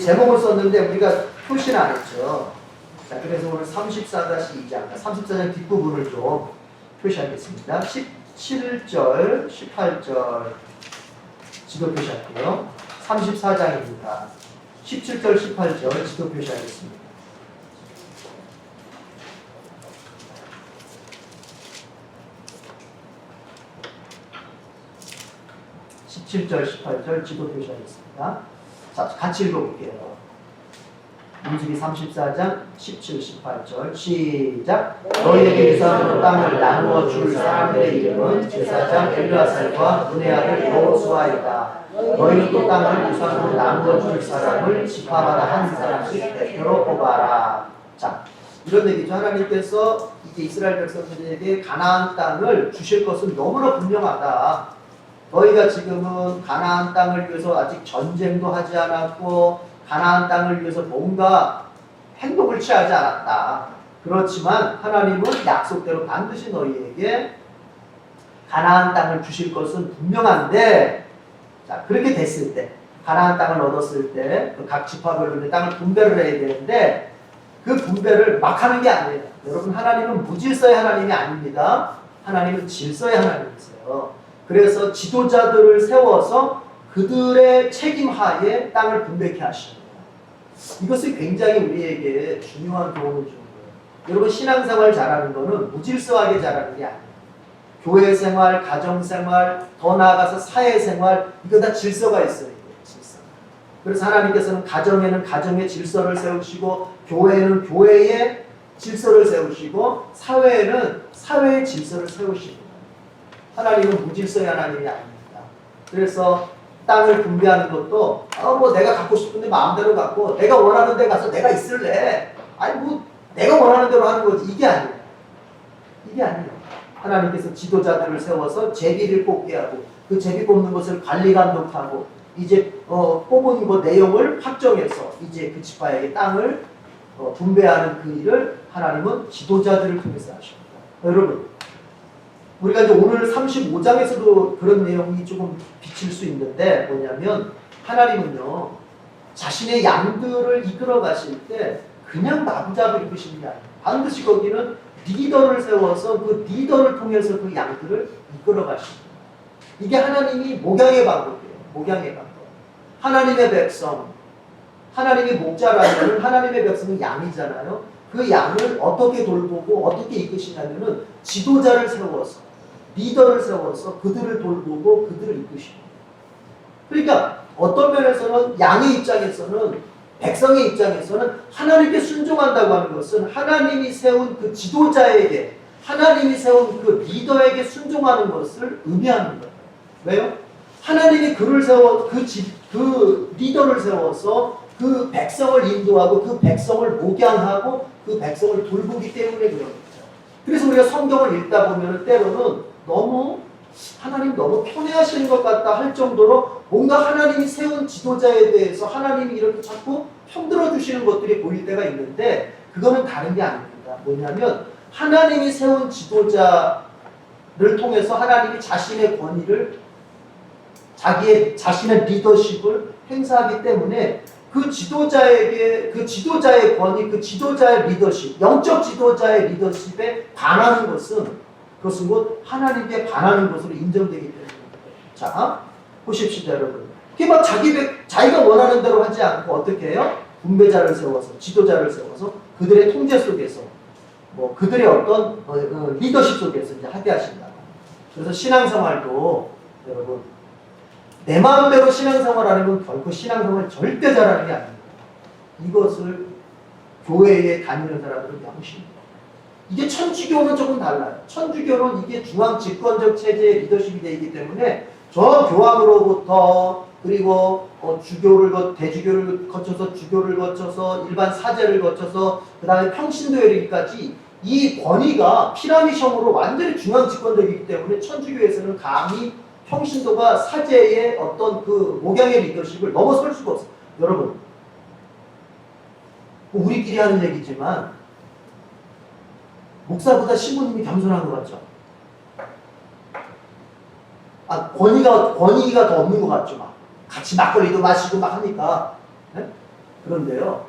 제목을 썼는데 우리가 표시는 안 했죠. 자, 그래서 오늘 34-2장, 34장 뒷부분을 좀 표시하겠습니다. 17절, 18절 지도 표시할게요. 34장입니다. 17절, 18절 지도 표시하겠습니다. (17절) (18절) 지도 표시하겠습니다. 자, 같이 읽어볼게요. 민수기 34장 17, 18절 시작. 너희에게 유산으로 땅을 나누어 줄 사람들의 이름은 제사장 엘르아살과 눈의 아들 여호수아이다. 너희는 또 땅을 유산으로 나누어 줄 사람을 지파마다 한 사람씩 대표로 뽑아라. 자, 이런 얘기죠. 하나님께서 이제 이스라엘 백성들에게 가나안 땅을 주실 것은 너무나 분명하다. 너희가 지금은 가나안 땅을 위해서 아직 전쟁도 하지 않았고 가나안 땅을 위해서 뭔가 행동을 취하지 않았다. 그렇지만 하나님은 약속대로 반드시 너희에게 가나안 땅을 주실 것은 분명한데, 자, 그렇게 됐을 때, 가나안 땅을 얻었을 때 각 지파별로 땅을 분배를 해야 되는데 그 분배를 막 하는 게 아니에요. 여러분, 하나님은 무질서의 하나님이 아닙니다. 하나님은 질서의 하나님이세요. 그래서 지도자들을 세워서 그들의 책임 하에 땅을 분배케 하십니다. 이것이 굉장히 우리에게 중요한 교훈을 주는 거예요. 여러분, 신앙생활 잘하는 거는 무질서하게 잘하는 게 아니에요. 교회생활, 가정생활, 더 나아가서 사회생활, 이거 다 질서가 있어요. 질서. 그래서 하나님께서는 가정에는 가정의 질서를 세우시고, 교회에는 교회의 질서를 세우시고, 사회에는 사회의 질서를 세우시고, 하나님은 무질서의 하나님이 아닙니다. 그래서 땅을 분배하는 것도 뭐 내가 갖고 싶은데 마음대로 갖고 내가 원하는 데 가서 내가 있을래. 아니 뭐 내가 원하는 대로 하는 거지. 이게 아니에요. 이게 아니에요. 하나님께서 지도자들을 세워서 제비를 뽑게 하고 그 제비 뽑는 것을 관리 감독하고 이제 뽑은 그 내용을 확정해서 이제 그 지파에게 땅을 분배하는 그 일을 하나님은 지도자들을 통해서 하십니다. 여러분, 우리가 이제 오늘 35장에서도 그런 내용이 조금 비칠 수 있는데 뭐냐면 하나님은요 자신의 양들을 이끌어 가실 때 그냥 마구잡이 이끄시는 게 아니에요. 반드시 거기는 리더를 세워서 그 리더를 통해서 그 양들을 이끌어 가십니다. 이게 하나님이 목양의 방법이에요. 목양의 방법. 하나님의 백성, 하나님의 목자라면 하나님의 백성은 양이잖아요. 그 양을 어떻게 돌보고 어떻게 이끄시냐면은 지도자를 세워서 리더를 세워서 그들을 돌보고 그들을 이끄십니다. 그러니까 어떤 면에서는 양의 입장에서는 백성의 입장에서는 하나님께 순종한다고 하는 것은 하나님이 세운 그 지도자에게 하나님이 세운 그 리더에게 순종하는 것을 의미하는 거예요. 왜요? 하나님이 그를 세워 그 리더를 세워서 그 백성을 인도하고 그 백성을 목양하고 그 백성을 돌보기 때문에 그런 거죠. 그래서 우리가 성경을 읽다 보면 때로는 하나님 너무 편애하시는 것 같다 할 정도로 뭔가 하나님이 세운 지도자에 대해서 하나님이 이렇게 자꾸 편들어 주시는 것들이 보일 때가 있는데 그거는 다른 게 아닙니다. 뭐냐면 하나님이 세운 지도자를 통해서 하나님이 자신의 권위를 자신의 리더십을 행사하기 때문에 그 지도자의 권위, 그 지도자의 리더십, 영적 지도자의 리더십에 반하는 것은 그것은 곧 하나님께 반하는 것으로 인정되기 때문입니다. 자, 보십시오, 여러분. 그게 막 자기가 원하는 대로 하지 않고 어떻게 해요? 분배자를 세워서, 지도자를 세워서 그들의 통제 속에서, 그들의 어떤 리더십 속에서 이제 하게 하신다. 그래서 신앙생활도 여러분, 내 마음대로 신앙생활하는 건 결코 신앙생활 절대 잘하는 게 아닙니다. 이것을 교회에 다니는 사람들은 명심합니다. 이게 천주교는 조금 달라요. 천주교는 이게 중앙 집권적 체제의 리더십이 되기 때문에 저 교황으로부터 그리고 대주교를 거쳐서 주교를 거쳐서 일반 사제를 거쳐서 그 다음에 평신도에 이르기까지 이 권위가 피라미션으로 완전히 중앙 집권적이기 때문에 천주교에서는 감히 평신도가 사제의 어떤 그 목양의 리더십을 넘어설 수가 없어요. 여러분, 우리끼리 하는 얘기지만 목사보다 신부님이 겸손한 것 같죠? 권위가 더 없는 것 같죠? 막 같이 막걸리도 마시고 막 하니까. 네? 그런데요,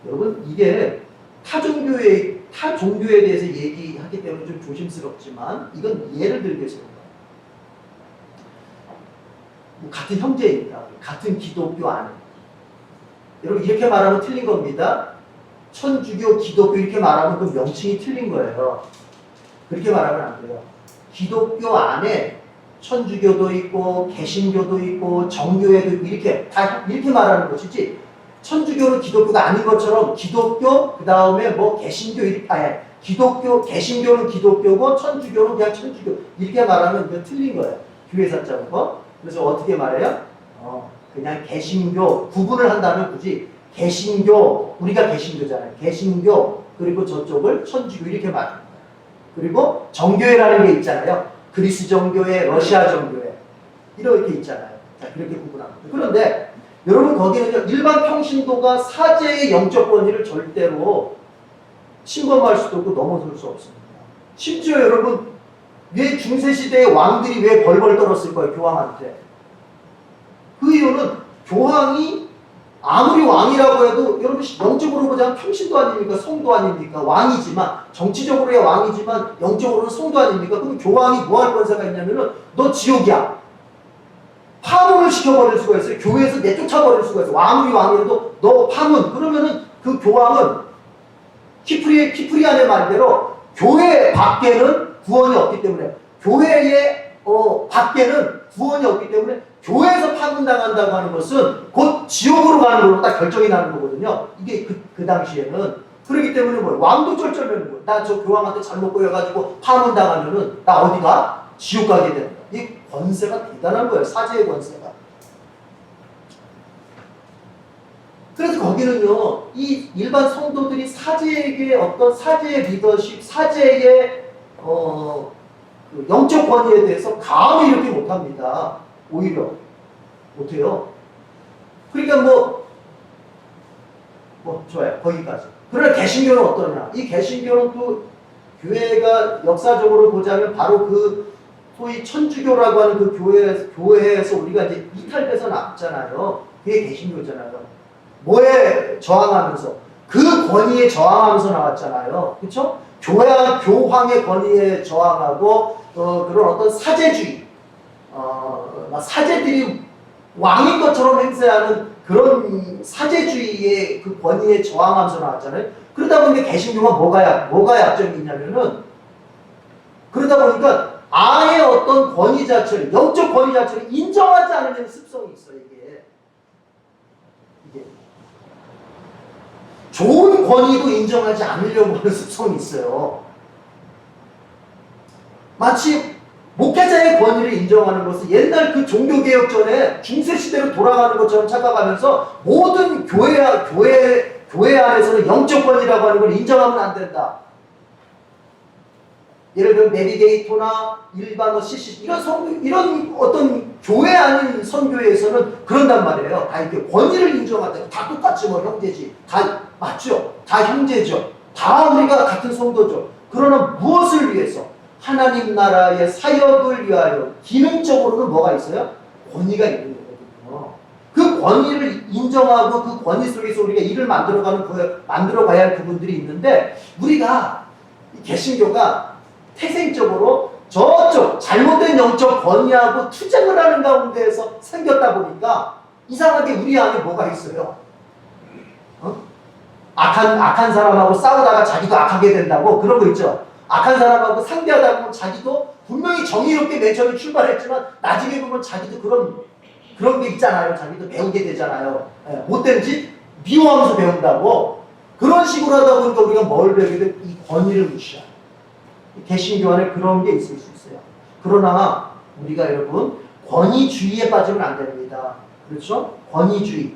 여러분 이게 타 종교에 대해서 얘기하기 때문에 좀 조심스럽지만 이건 예를 들겠습니다. 같은 형제입니다. 같은 기독교 안에. 여러분 이렇게 말하면 틀린 겁니다. 천주교, 기독교 이렇게 말하면 그 명칭이 틀린 거예요. 그렇게 말하면 안 돼요. 기독교 안에 천주교도 있고 개신교도 있고 정교회도 있고 이렇게 다 이렇게 말하는 것이지, 천주교는 기독교가 아닌 것처럼 기독교 그 다음에 뭐 개신교 기독교 개신교는 기독교고 천주교는 그냥 천주교 이렇게 말하면 이거 틀린 거예요. 교회사 자고. 그래서 어떻게 말해요? 그냥 개신교 구분을 한다면 굳이 개신교, 우리가 개신교잖아요. 개신교 그리고 저쪽을 천주교 이렇게 말합니다. 그리고 정교회라는 게 있잖아요. 그리스 정교회, 러시아 정교회 이렇게 있잖아요. 자, 그렇게 구분합니다. 그런데 여러분 거기는요, 일반 평신도가 사제의 영적 권위를 절대로 침범할 수도 없고 넘어설 수 없습니다. 심지어 여러분 왜 중세시대의 왕들이 왜 벌벌 떨었을 거예요, 교황한테? 그 이유는 교황이 아무리 왕이라고 해도 여러분 영적으로 보자면 평신도 아닙니까? 성도 아닙니까? 왕이지만 정치적으로야 왕이지만 영적으로는 성도 아닙니까? 그럼 교황이 뭐 할 권세가 있냐면은 너 지옥이야. 파문을 시켜버릴 수가 있어요. 교회에서 내쫓아버릴 수가 있어요. 아무리 왕이라도 너 파문. 그러면은 그 교황은 키프리안의 말대로 교회 밖에는 구원이 없기 때문에, 교회의 밖에는 구원이 없기 때문에 교회에서 파문당한다고 하는 것은 곧 지옥으로 가는 걸로 딱 결정이 나는 거거든요. 이게 그 당시에는. 그렇기 때문에 뭐 왕도 쩔쩔매는 거예요. 나 저 교황한테 잘못 보여가지고 파문당하면은 나 어디가? 지옥 가게 된다. 이 권세가 대단한 거예요. 사제의 권세가. 그래서 거기는요, 이 일반 성도들이 사제에게 어떤 사제의 리더십, 사제의 그 영적 권위에 대해서 감히 이렇게 못합니다. 오히려 못해요. 그러니까 좋아요. 거기까지. 그러나 개신교는 어떠냐? 이 개신교는 또 교회가 역사적으로 보자면 바로 그 소위 천주교라고 하는 그 교회에서 우리가 이제 이탈돼서 나왔잖아요. 그게 개신교잖아요. 뭐에 저항하면서? 그 권위에 저항하면서 나왔잖아요. 그렇죠? 교황의 권위에 저항하고 그런 어떤 사제주의, 사제들이 왕인 것처럼 행세하는 그런 사제주의의 그 권위에 저항하면서 나왔잖아요. 그러다 보니까 개신교가 뭐가 약점이 있냐면은, 그러다 보니까 아예 어떤 권위 자체를, 영적 권위 자체를 인정하지 않는 습성이 있어요. 이게 좋은 권위도 인정하지 않으려고 하는 습성이 있어요. 마치 목회자의 권위를 인정하는 것은 옛날 그 종교개혁 전에 중세시대로 돌아가는 것처럼 착각하면서 모든 교회 안에서는 영적 권위라고 하는 걸 인정하면 안 된다. 예를 들면 내비게이터나 일반 CCC 이런 어떤 교회 아닌 선교회에서는 그런단 말이에요. 다 이렇게 권위를 인정한다. 다 똑같이 뭐 형제지. 다 맞죠. 다 형제죠. 다 우리가 같은 성도죠. 그러나 무엇을 위해서? 하나님 나라의 사역을 위하여 기능적으로는 뭐가 있어요? 권위가 있는 거거든요. 그 권위를 인정하고 그 권위 속에서 우리가 일을 만들어가야 할 부분들이 있는데, 우리가 개신교가 태생적으로 저쪽 잘못된 영적 권위하고 투쟁을 하는 가운데에서 생겼다 보니까 이상하게 우리 안에 뭐가 있어요? 악한 사람하고 싸우다가 자기도 악하게 된다고 그런 거 있죠. 악한 사람하고 상대하다 보면 자기도 분명히 정의롭게 맨 처음에 출발했지만 나중에 보면 자기도 그런 게 있잖아요. 자기도 배우게 되잖아요. 못된 짓 미워하면서 배운다고. 그런 식으로 하다 보니까 우리가 뭘 배우게 돼? 이 권위를 무시하는. 개신교 안에 그런 게 있을 수 있어요. 그러나 우리가 여러분 권위주의에 빠지면 안 됩니다. 그렇죠? 권위주의.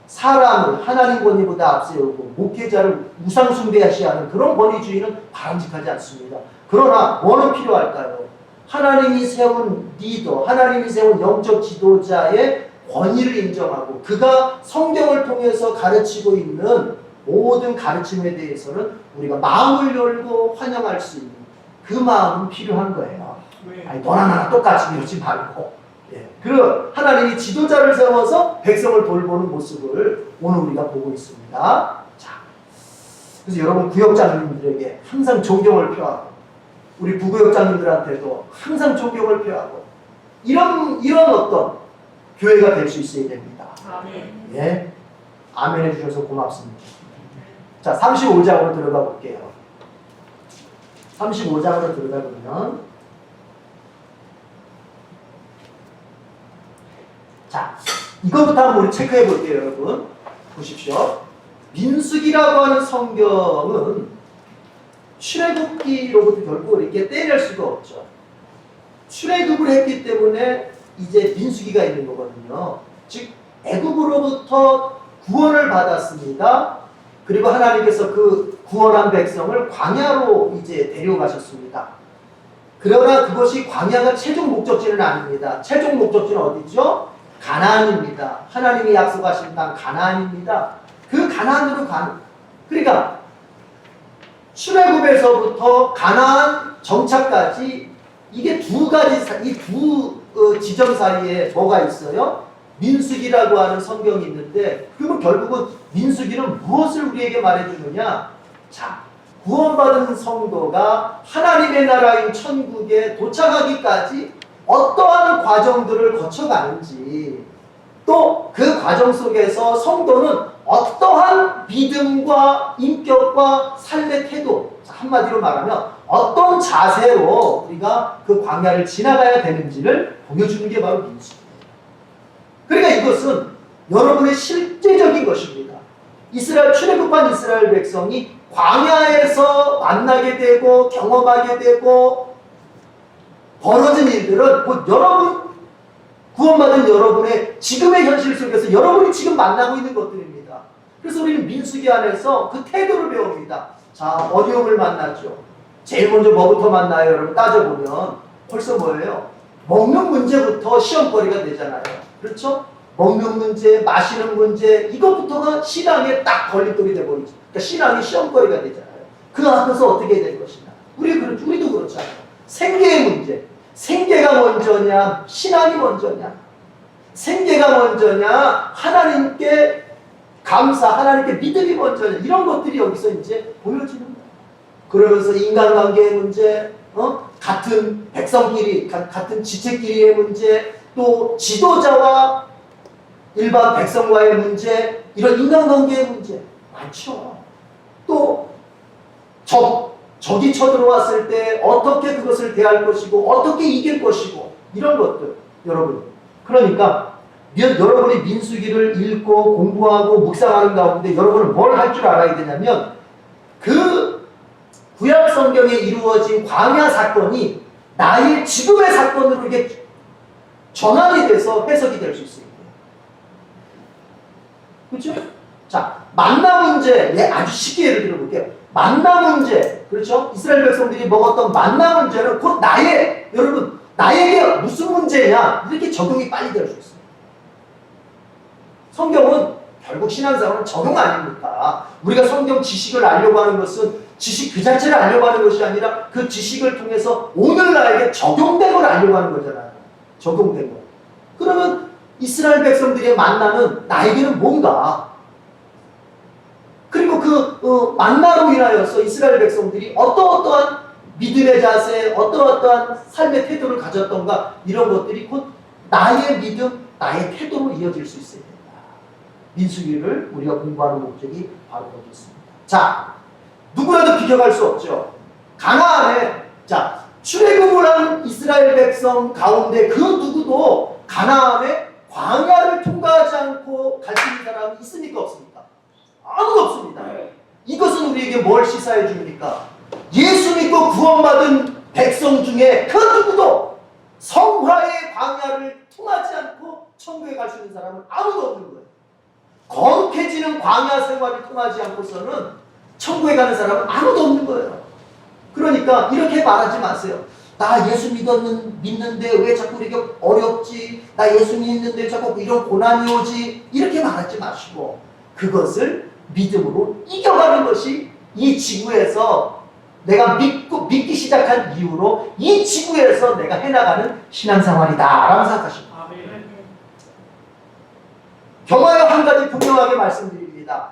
사람을 하나님 권위보다 앞세우고 목회자를 우상숭배하시하는 그런 권위주의는 바람직하지 않습니다. 그러나 뭐는 필요할까요? 하나님이 세운 리더, 하나님이 세운 영적 지도자의 권위를 인정하고 그가 성경을 통해서 가르치고 있는 모든 가르침에 대해서는 우리가 마음을 열고 환영할 수 있는 그 마음은 필요한 거예요. 아니, 너나 나나 똑같이 이러지 말고. 그 하나님이 지도자를 세워서 백성을 돌보는 모습을 오늘 우리가 보고 있습니다. 자, 그래서 여러분 구역장님들에게 항상 존경을 표하고 우리 부구역장님들한테도 항상 존경을 표하고 이런 어떤 교회가 될 수 있어야 됩니다. 아멘. 예, 아멘 해주셔서 고맙습니다. 자, 35장으로 들어가 볼게요. 35장으로 들어가 보면 자, 이거부터 한번 우리 체크해 볼게요, 여러분. 보십시오. 민수기라고 하는 성경은 출애굽기로부터 결국 이렇게 떼낼 수가 없죠. 출애굽을 했기 때문에 이제 민수기가 있는 거거든요. 즉 애굽으로부터 구원을 받았습니다. 그리고 하나님께서 그 구원한 백성을 광야로 이제 데려가셨습니다. 그러나 그것이 광야가 최종 목적지는 아닙니다. 최종 목적지는 어디죠? 가나안입니다. 하나님이 약속하신 땅 가나안입니다. 그 가나안으로 가는, 그러니까 출애굽에서부터 가나안 정착까지 이게 두 가지, 이 두 지점 사이에 뭐가 있어요? 민수기라고 하는 성경이 있는데, 그러면 결국은 민수기는 무엇을 우리에게 말해주느냐? 자, 구원받은 성도가 하나님의 나라인 천국에 도착하기까지 어떠한 과정들을 거쳐가는지, 또 그 과정 속에서 성도는 어떠한 믿음과 인격과 삶의 태도, 한마디로 말하면 어떤 자세로 우리가 그 광야를 지나가야 되는지를 보여주는 게 바로 민수기예요. 그러니까 이것은 여러분의 실제적인 것입니다. 출애굽한 이스라엘 백성이 광야에서 만나게 되고 경험하게 되고 벌어진 일들은 곧 여러분, 구원받은 여러분의 지금의 현실 속에서 여러분이 지금 만나고 있는 것들입니다. 그래서 우리는 민수기 안에서 그 태도를 배웁니다. 자, 어려움을 만나죠. 제일 먼저 뭐부터 만나요? 여러분 따져보면 벌써 뭐예요? 먹는 문제부터 시험거리가 되잖아요. 그렇죠? 먹는 문제, 마시는 문제, 이것부터가 신앙에 딱 걸림돌이 돼버리죠. 그러니까 신앙이 시험거리가 되잖아요. 그 앞에서 어떻게 될 것이냐. 우리도 그렇잖아요. 생계의 문제. 생계가 먼저냐, 신앙이 먼저냐. 생계가 먼저냐, 하나님께 감사, 하나님께 믿음이 먼저냐. 이런 것들이 여기서 이제 보여지는 거예요. 그러면서 인간관계의 문제, 같은 백성끼리, 같은 지체끼리의 문제, 또 지도자와 일반 백성과의 문제, 이런 인간관계의 문제 많죠. 또 적이 쳐들어왔을 때 어떻게 그것을 대할 것이고 어떻게 이길 것이고 이런 것들, 여러분. 그러니까 여러분이 민수기를 읽고 공부하고 묵상하는 가운데 여러분은 뭘 할 줄 알아야 되냐면 그 구약 성경에 이루어진 광야 사건이 나의 지금의 사건으로 이게 전환이 돼서 해석이 될 수 있어요. 그렇죠? 자, 만나 문제, 아주 쉽게 예를 들어볼게요. 만나 문제, 그렇죠? 이스라엘 백성들이 먹었던 만나 문제는 곧 여러분, 나에게 무슨 문제냐? 이렇게 적용이 빨리 될 수 있어요. 성경은 결국 신앙생활은 적용 아닙니까? 우리가 성경 지식을 알려고 하는 것은 지식 그 자체를 알려고 하는 것이 아니라 그 지식을 통해서 오늘 나에게 적용된 걸 알려고 하는 거잖아요. 적용된 거. 그러면 이스라엘 백성들의 만나는 나에게는 뭔가, 그리고 그 만나로 인하여서 이스라엘 백성들이 어떠한 믿음의 자세, 어떠한 삶의 태도를 가졌던가, 이런 것들이 곧 나의 믿음, 나의 태도로 이어질 수 있어야 된다. 민수기를 우리가 공부하는 목적이 바로 거기 있습니다. 자, 누구라도 비교할 수 없죠. 가나안에, 자, 출애굽을 한 이스라엘 백성 가운데 그 누구도 가나안에 광야를 통과하지 않고 갈 수 있는 사람이 있습니까? 없습니까? 아무도 없습니다. 이것은 우리에게 뭘 시사해 줍니까? 예수 믿고 구원받은 백성 중에 그 누구도 성화의 광야를 통하지 않고 천국에 갈 수 있는 사람은 아무도 없는 거예요. 거룩해지는 광야 생활을 통하지 않고서는 천국에 가는 사람은 아무도 없는 거예요. 그러니까 이렇게 말하지 마세요. 나 예수 믿는데 왜 자꾸 이렇게 어렵지? 나 예수 믿는데 자꾸 이런 고난이 오지? 이렇게 말하지 마시고 그것을 믿음으로 이겨가는 것이 이 지구에서 내가 믿기 시작한 이후로 이 지구에서 내가 해나가는 신앙생활이다 라고 생각하십니다. 경화요 한 가지 분명하게 말씀드립니다.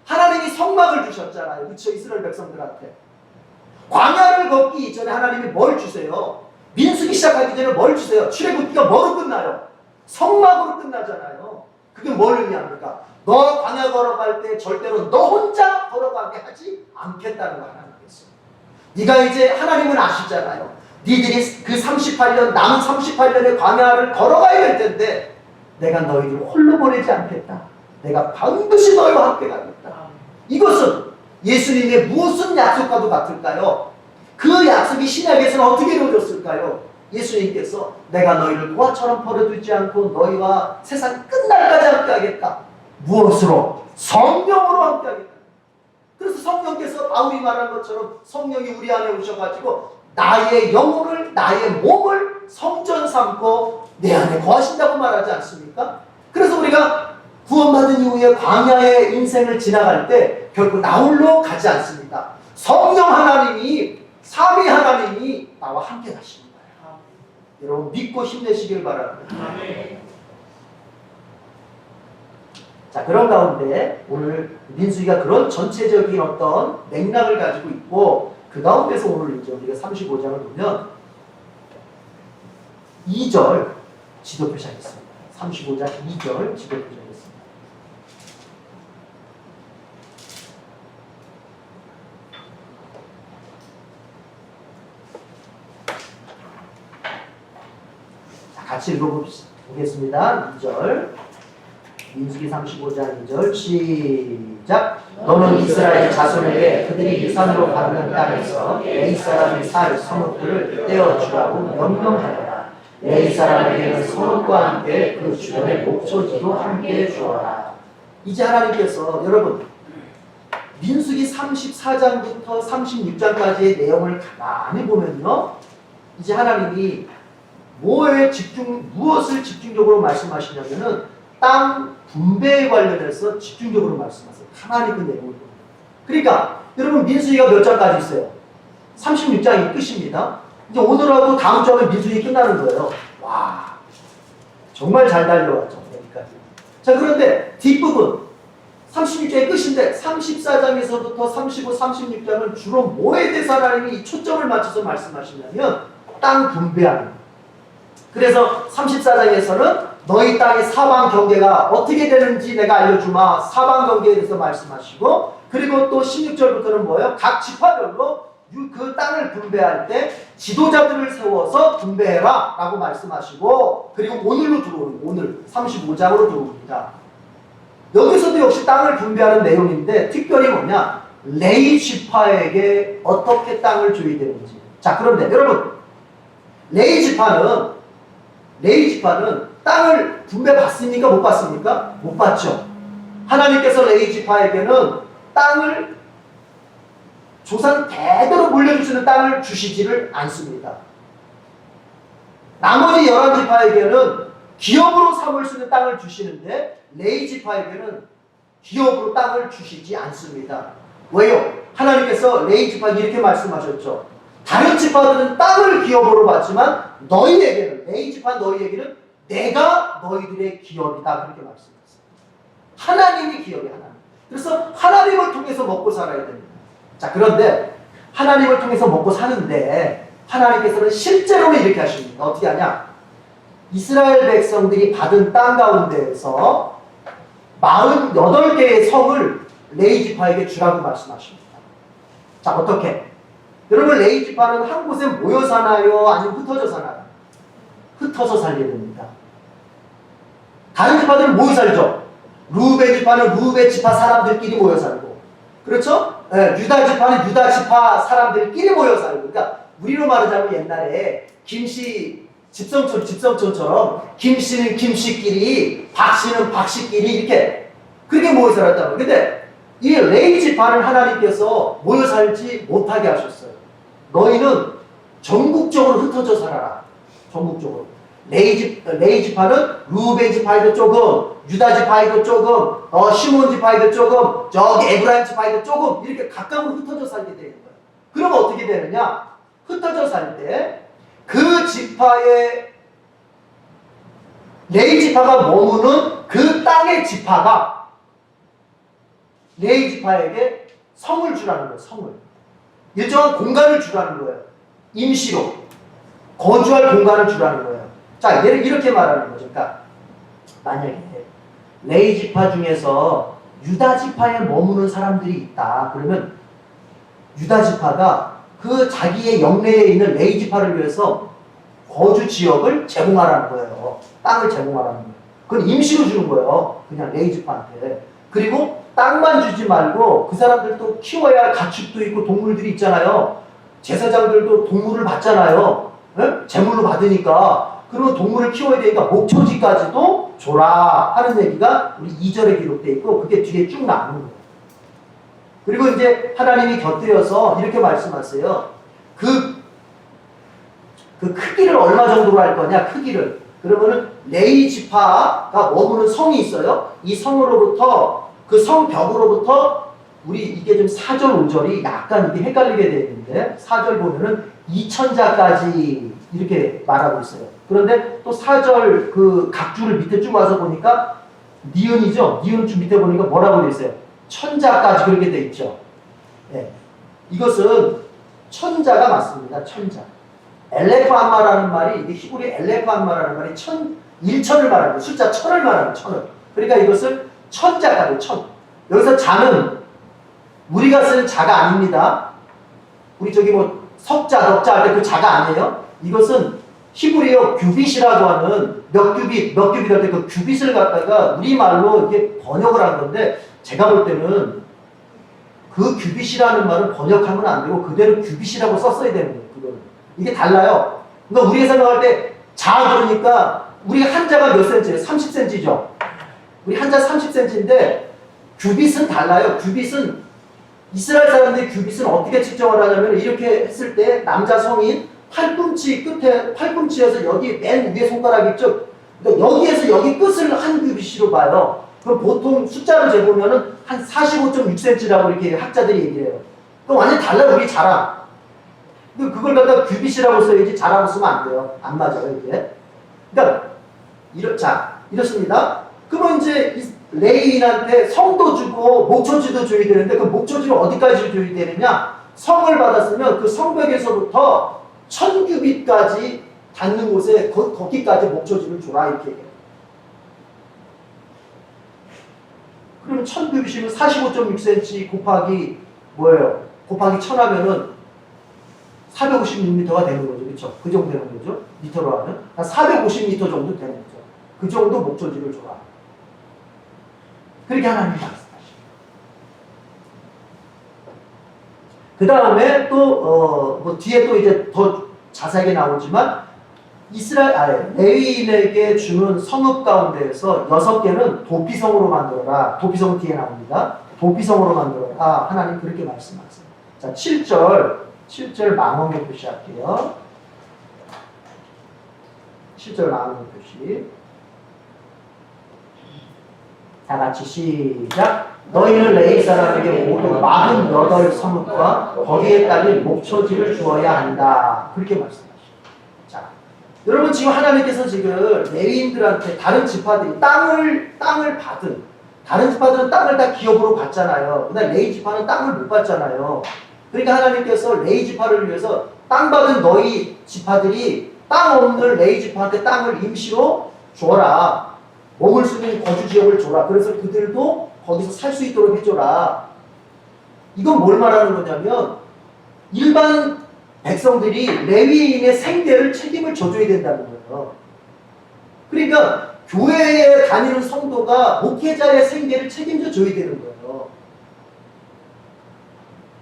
하나님이 성막을 주셨잖아요. 그렇죠? 이스라엘 백성들한테. 광야를 걷기 이전에 하나님이 뭘 주세요? 민수기 시작하기 전에 뭘 주세요? 출애굽기가 뭐로 끝나요? 성막으로 끝나잖아요. 그게 뭘 의미합니까? 너 광야 걸어갈 때 절대로 너 혼자 걸어가게 하지 않겠다는 거 하나님께서. 네가 이제 하나님은 아시잖아요. 니들이 그 38년 남은 38년의 광야를 걸어가야 될 텐데 내가 너희를 홀로 보내지 않겠다. 내가 반드시 너희와 함께 가겠다. 이것은 예수님의 무슨 약속과도 같을까요? 그 약속이 신약에서는 어떻게 이루어졌을까요? 예수님께서 내가 너희를 고아처럼 버려두지 않고 너희와 세상 끝날까지 함께 하겠다. 무엇으로? 성령으로 함께 하겠다. 그래서 성령께서 바울이 말한 것처럼 성령이 우리 안에 오셔가지고 나의 영혼을 나의 몸을 성전 삼고 내 안에 거하신다고 말하지 않습니까? 그래서 우리가 구원받은 이후에 광야의 인생을 지나갈 때 결국 나 홀로 가지 않습니다. 성령 하나님이 삼위 하나님이 나와 함께 가십니다. 여러분 믿고 힘내시길 바랍니다. 자, 그런 가운데 오늘 민수기가 그런 전체적인 어떤 맥락을 가지고 있고 그 가운데서 오늘 이제 우리가 35장을 보면 2절 지도표 시작했습니다. 35장 2절 지도표 시작했습니다. 자, 같이 읽어보겠습니다. 2절 민수기 35장 2절 시작. 너는 이스라엘 자손에게 그들이 유산으로 받는 땅에서 레위 사람의 살 성읍들을 떼어주라고 명령하여라. 레위 사람에게는 성읍과 함께 그 주변의 목초지도 함께 주어라. 이제 하나님께서 여러분 민수기 34장부터 36장까지의 내용을 가만히 보면요, 이제 하나님이 무엇을 집중적으로 말씀하시냐면은 땅 분배에 관련해서 집중적으로 말씀하세요. 가만히 그 내용을 봅니다. 그러니까 여러분 민수기가 몇 장까지 있어요? 36장이 끝입니다. 이제 오늘하고 다음 주 하면 민수기 끝나는 거예요. 와, 정말 잘 달려왔죠. 여기까지. 자, 그런데 뒷부분 36장이 끝인데 34장에서부터 35, 36장은 주로 뭐에 대해서 하나님이 초점을 맞춰서 말씀하시냐면 땅 분배하는. 그래서 34장에서는 너희 땅의 사방 경계가 어떻게 되는지 내가 알려주마. 사방 경계에 대해서 말씀하시고, 그리고 또 16절부터는 뭐예요? 각 지파별로 그 땅을 분배할 때 지도자들을 세워서 분배해라 라고 말씀하시고, 그리고 오늘로 들어오는 오늘 35장으로 들어옵니다. 여기서도 역시 땅을 분배하는 내용인데 특별히 뭐냐? 레위 지파에게 어떻게 땅을 줘야 되는지. 자, 그런데 여러분 레위 지파는 땅을 분배받습니까? 못 받습니까? 못 받죠. 하나님께서 레위 지파에게는 땅을 조상 대대로 물려주시는 땅을 주시지를 않습니다. 나머지 11지파에게는 기업으로 삼을 수 있는 땅을 주시는데 레위 지파에게는 기업으로 땅을 주시지 않습니다. 왜요? 하나님께서 레위 지파에게 이렇게 말씀하셨죠. 다른 지파들은 땅을 기업으로 받지만 너희에게는, 레위 지파 너희에게는 내가 너희들의 기업이다. 그렇게 말씀했어요. 하나님이 기업이 하나님. 그래서 하나님을 통해서 먹고 살아야 됩니다. 자, 그런데 하나님을 통해서 먹고 사는데 하나님께서는 실제로는 이렇게 하십니다. 어떻게 하냐? 이스라엘 백성들이 받은 땅 가운데에서 48개의 성을 레위 지파에게 주라고 말씀하십니다. 자, 어떻게? 여러분 레위 지파는 한 곳에 모여 사나요? 아니면 흩어져 사나요? 흩어져 살게 됩니다. 다른 지파들은 모여 살죠. 루벤 지파는 루벤 지파 사람들끼리 모여 살고, 그렇죠? 유다 지파는 유다 지파 사람들끼리 모여 살고. 그러니까 우리로 말하자면 옛날에 김씨 집성촌처럼 김씨는 김씨끼리, 박씨는 박씨끼리 이렇게 그렇게 모여 살았다고. 근데 이 레위 지파는 하나님께서 모여 살지 못하게 하셨어요. 너희는 전국적으로 흩어져 살아라. 전국적으로. 레위 지파는 루벤 지파에도 조금, 유다 지파에도 조금, 시몬 지파에도 조금, 저기 에브라임 지파에도 조금 이렇게 각각으로 흩어져 살게 되는 거예요. 그러면 어떻게 되느냐? 흩어져 살 때 그 지파의 레위 지파가 머무는 그 땅의 지파가 레위 지파에게 성을 주라는 거예요. 성을. 일정한 공간을 주라는 거예요. 임시로 거주할 공간을 주라는 거예요. 자, 얘를 이렇게 말하는 거죠. 그러니까 만약에 레위 지파 중에서 유다 지파에 머무는 사람들이 있다. 그러면 유다 지파가 그 자기의 영내에 있는 레위 지파를 위해서 거주 지역을 제공하라는 거예요. 땅을 제공하라는 거예요. 그건 임시로 주는 거예요. 그냥 레위 지파한테. 그리고 땅만 주지 말고 그 사람들도 키워야 할 가축도 있고 동물들이 있잖아요. 제사장들도 동물을 받잖아요. 네? 제물로 받으니까. 그러면 동물을 키워야 되니까 목초지까지도 줘라 하는 얘기가 우리 2절에 기록되어 있고 그게 뒤에 쭉 나오는 거예요. 그리고 이제 하나님이 곁들여서 이렇게 말씀하세요. 그 크기를 얼마 정도로 할 거냐, 크기를. 그러면은 레위 지파가 머무는 성이 있어요. 이 성으로부터, 그 성벽으로부터 우리 이게 좀 4절, 5절이 약간 이게 헷갈리게 되어 있는데 4절 보면은 2천자까지 이렇게 말하고 있어요. 그런데 또 4절 그 각주를 밑에 쭉 와서 보니까 니은이죠. 니은 줄 밑에 보니까 뭐라고 되어 있어요? 천자까지 그렇게 되어 있죠. 네. 이것은 천자가 맞습니다. 천자. 엘레프암마라는 말이, 이게 히브리 엘레프암마라는 말이 1천을 말하는 거예요. 숫자 1000을 말하는 거예요. 1000을. 그러니까 이것을 천자가, 천. 여기서 자는 우리가 쓰는 자가 아닙니다. 우리 저기 뭐 석자, 넉자 할 때 그 자가 아니에요. 이것은 히브리어 규빗이라고 하는 몇 규빗 할 때 그 규빗을 갖다가 우리말로 이게 번역을 한 건데 제가 볼 때는 그 규빗이라는 말은 번역하면 안 되고 그대로 규빗이라고 썼어야 되는 거예요. 그거는. 이게 달라요. 그러니까 우리가 생각할 때 자 그러니까 우리 한자가 몇 센치예요? 30cm죠. 우리 한자 30cm인데 규빗은 달라요. 규빗은 이스라엘 사람들이 규빗은 어떻게 측정을 하냐면 이렇게 했을 때 남자 성인 팔꿈치 끝에 팔꿈치에서 여기 맨 위에 손가락 있죠. 그러니까 여기에서 여기 끝을 한 규빗으로 봐요. 그럼 보통 숫자로 재보면은 한 45.6cm라고 이렇게 학자들이 얘기를 해요. 그럼 완전 달라요. 우리 자랑. 그걸 갖다가 규빗이라고 써야지 자라고 쓰면 안 돼요. 안 맞아요, 이게. 그러니까, 이렇습니다. 그러면 이제 레위인한테 성도 주고 목초지도 줘야 되는데 그 목초지를 어디까지 줘야 되느냐? 성을 받았으면 그 성벽에서부터 1000규빗까지 닿는 곳에 거기까지 목초지를 줘라 이렇게 얘기해요. 그러면 1000규빗이면 45.6cm 곱하기 뭐예요? 곱하기 1000 하면은 456m가 되는 거죠. 그렇죠? 그 정도 되는 거죠. 미터로 하면 한 450m 정도 되는 거죠. 그 정도 목초지를 줘라. 그렇게 하나님이 말씀하십니다. 그 다음에 또 뭐 뒤에 또 이제 더 자세하게 나오지만 레위인에게 주는 성읍 가운데에서 6개는 도피성으로 만들어라. 도피성은 뒤에 나옵니다. 도피성으로 만들어라. 하나님 그렇게 말씀하세요. 자, 7절 망원경 표시할게요. 7절 망원경 표시. 다 같이 시작. 너희는 레위 사람에게 모두 48 성읍과 거기에 딸린 목초지를 주어야 한다. 그렇게 말씀하십니다. 자, 여러분 지금 하나님께서 지금 레위인들한테 다른 지파들이 땅을 받은 다른 지파들은 땅을 다 기업으로 받잖아요. 근데 레위 지파는 땅을 못 받잖아요. 그러니까 하나님께서 레위 지파를 위해서 땅 받은 너희 지파들이 땅 없는 레위 지파한테 땅을 임시로 줘라. 머물 수 있는 거주 지역을 줘라. 그래서 그들도 거기서 살 수 있도록 해줘라. 이건 뭘 말하는 거냐면 일반 백성들이 레위인의 생계를 책임을 져줘야 된다는 거예요. 그러니까 교회에 다니는 성도가 목회자의 생계를 책임져 줘야 되는 거예요.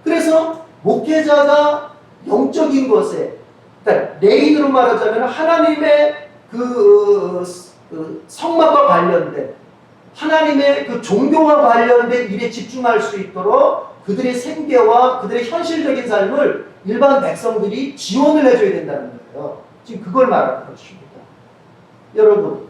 그래서 목회자가 영적인 것에, 그러니까 레위인으로 말하자면 하나님의 그 성막과 관련된 하나님의 그 종교와 관련된 일에 집중할 수 있도록 그들의 생계와 그들의 현실적인 삶을 일반 백성들이 지원을 해줘야 된다는 거예요. 지금 그걸 말하는 것입니다. 여러분,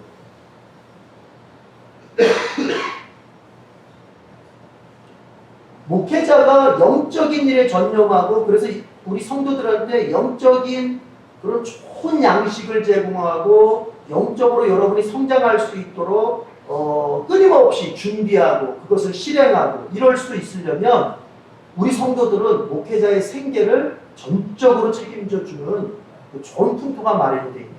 목회자가 영적인 일에 전념하고 그래서 우리 성도들한테 영적인 그런 좋은 양식을 제공하고 영적으로 여러분이 성장할 수 있도록 끊임없이 준비하고 그것을 실행하고 이럴 수 있으려면 우리 성도들은 목회자의 생계를 전적으로 책임져 주는 좋은 풍토가 마련이 되어 있습니다.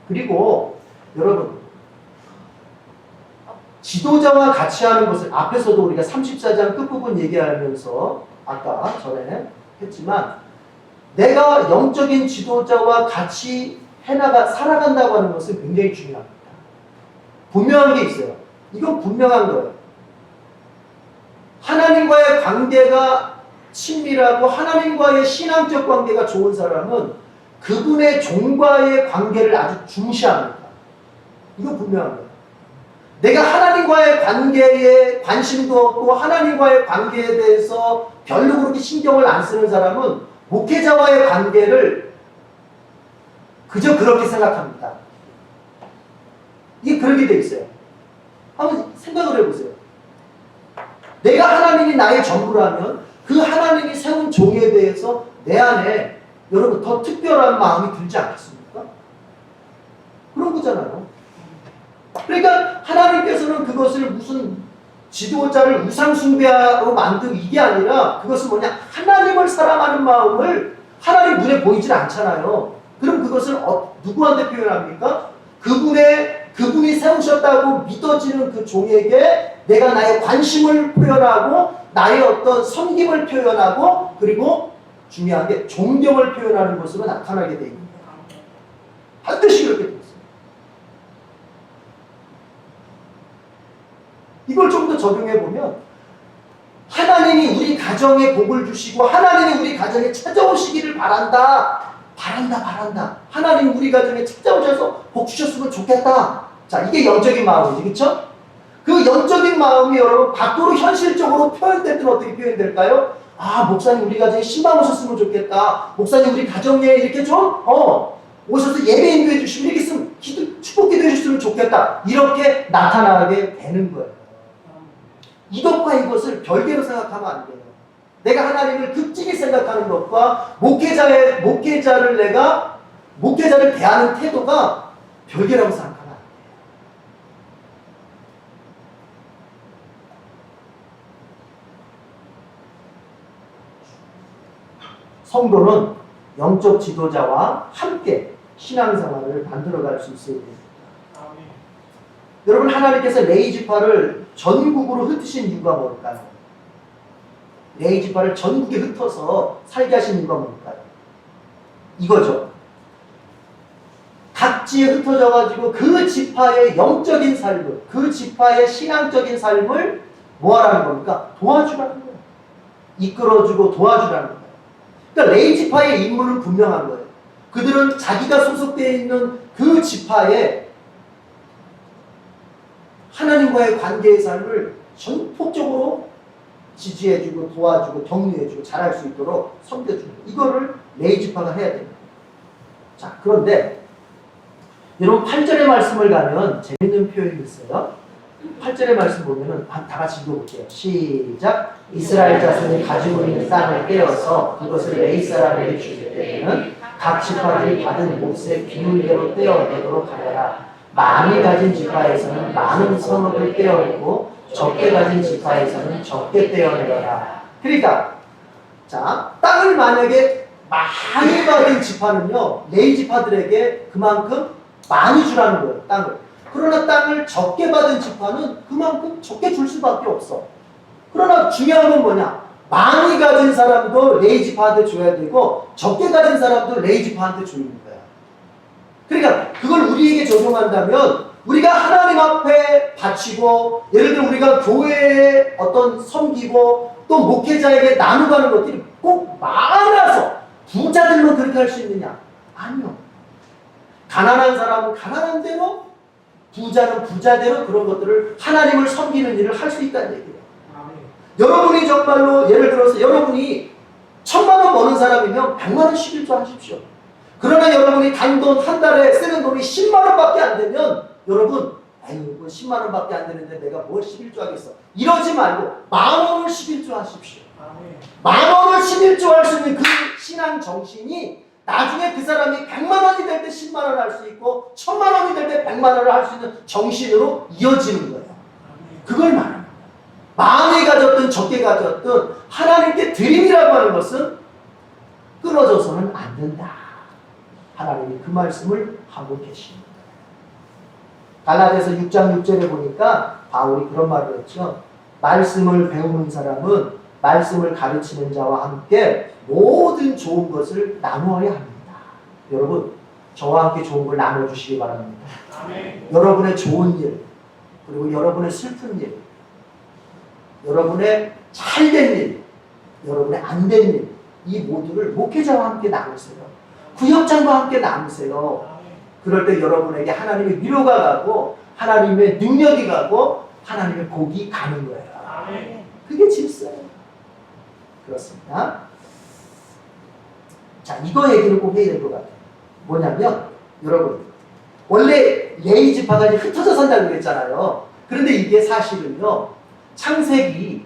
그리고 여러분 지도자와 같이 하는 것을 앞에서도 우리가 34장 끝부분 얘기하면서 아까 전에 했지만 내가 영적인 지도자와 같이 살아간다고 하는 것은 굉장히 중요합니다. 분명한 게 있어요. 이건 분명한 거예요. 하나님과의 관계가 친밀하고 하나님과의 신앙적 관계가 좋은 사람은 그분의 종과의 관계를 아주 중시합니다. 이거 분명한 거예요. 내가 하나님과의 관계에 관심도 없고 하나님과의 관계에 대해서 별로 그렇게 신경을 안 쓰는 사람은 목회자와의 관계를 그저 그렇게 생각합니다. 이게 그렇게 돼 있어요. 한번 생각을 해보세요. 내가 하나님이 나의 전부라면 그 하나님이 세운 종에 대해서 내 안에 여러분 더 특별한 마음이 들지 않겠습니까? 그런 거잖아요. 그러니까 하나님께서는 그것을 무슨 지도자를 우상숭배로 만든 이게 아니라 그것은 뭐냐? 하나님을 사랑하는 마음을 하나님 눈에 보이질 않잖아요. 그럼 그것을 누구한테 표현합니까? 그분이 세우셨다고 믿어지는 그 종에게 내가 나의 관심을 표현하고 나의 어떤 섬김을 표현하고 그리고 중요한 게 존경을 표현하는 것으로 나타나게 되어 있습니다. 반드시 그렇게 되어 있습니다. 이걸 좀 더 적용해 보면 하나님이 우리 가정에 복을 주시고 하나님이 우리 가정에 찾아오시기를 바란다. 하나님 우리 가정에 찾아오셔서 복 주셨으면 좋겠다. 자, 이게 영적인 마음이지, 그렇죠? 그 영적인 마음이 여러분 밖으로 현실적으로 표현될 때는 어떻게 표현될까요? 아, 목사님 우리 가정에 신방 오셨으면 좋겠다. 목사님 우리 가정에 이렇게 좀 오셔서 예배 인도해 주시고 이렇게 있으면 축복 기도해 주셨으면 좋겠다. 이렇게 나타나게 되는 거예요. 이것과 이것을 별개로 생각하면 안 돼요. 내가 하나님을 극진히 생각하는 것과 목회자를 대하는 태도가 별개라고 생각하면 안 돼요. 성도는 영적 지도자와 함께 신앙생활을 만들어갈 수 있어야 됩니다. 여러분 하나님께서 레위지파를 전국으로 흩으신 이유가 뭘까요? 레위지파를 전국에 흩어서 살게 하신 이유가 뭘까요? 이거죠. 각지에 흩어져가지고 그 지파의 영적인 삶을, 그 지파의 신앙적인 삶을 뭐하라는 겁니까? 도와주라는 거예요. 이끌어주고 도와주라는 거예요. 그러니까 레위지파의 임무는 분명한 거예요. 그들은 자기가 소속되어 있는 그 지파에 하나님과의 관계의 삶을 전폭적으로 지지해주고 도와주고 격려해주고 잘할 수 있도록 섬겨주는 이거를 레위지파가 해야 됩니다. 자, 그런데 여러분 8절의 말씀을 가면 재밌는 표현이 있어요. 8절의 말씀 보면은 다 같이 읽어볼게요. 시작. 이스라엘 자손이 가지고 있는 땅을 떼어서 그것을 레위 사람에게 주실 때에는 각 지파들이 받은 몫의 비율대로 떼어내도록 하여라. 많이 가진 지파에서는 많은 성읍을 떼어내고 적게 가진 지파에서는 적게 떼어내라. 그러니까 자, 땅을 만약에 많이 받은 지파는요 레위 지파들에게 그만큼 많이 주라는 거예요. 땅을. 그러나 땅을 적게 받은 지파는 그만큼 적게 줄 수밖에 없어. 그러나 중요한 건 뭐냐? 많이 가진 사람도 레위 지파한테 줘야 되고 적게 가진 사람도 레위 지파한테 줘야 되는 거야. 그러니까 그걸 우리에게 적용한다면 우리가 하나님 앞에 바치고 예를 들어 우리가 교회에 어떤 섬기고 또 목회자에게 나누가는 것들이 꼭 많아서 부자들만 그렇게 할 수 있느냐? 아니요. 가난한 사람은 가난한 대로 부자는 부자대로 그런 것들을 하나님을 섬기는 일을 할 수 있다는 얘기예요. 여러분이 정말로 예를 들어서 여러분이 1,000,000원 버는 사람이면 100만원 11조 하십시오. 그러나 여러분이 단돈 한 달에 쓰는 돈이 10만원밖에 안 되면 여러분 아유 10만원밖에 안 되는데 내가 뭘 11조 하겠어. 이러지 말고 10,000원을 11조 하십시오. 10,000원을 11조 할 수 있는 그 신앙 정신이 나중에 그 사람이 100만 원이 될 때 10만 원 할 수 있고 1000만 원이 될 때 100만 원을 할 수 있는 정신으로 이어지는 거예요. 그걸 말합니다. 많이 가졌든 적게 가졌든 하나님께 드림이라고 하는 것은 끊어져서는 안 된다. 하나님이 그 말씀을 하고 계십니다. 갈라디아서 6장 6절에 보니까 바울이 그런 말을 했죠. 말씀을 배우는 사람은 말씀을 가르치는 자와 함께 모든 좋은 것을 나누어야 합니다. 여러분, 저와 함께 좋은 걸 나눠주시기 바랍니다. 아멘. 여러분의 좋은 일, 그리고 여러분의 슬픈 일, 여러분의 잘된 일, 여러분의 안 된 일, 이 모두를 목회자와 함께 나누세요. 구역장과 함께 나누세요. 그럴 때 여러분에게 하나님의 위로가 가고 하나님의 능력이 가고 하나님의 복이 가는 거예요. 아멘. 그게 질서예요. 그렇습니다. 자, 이거 얘기를 꼭 해야 될 것 같아요. 뭐냐면 여러분, 원래 레위 지파가 이제 흩어져 산다고 그랬잖아요. 그런데 이게 사실은요, 창세기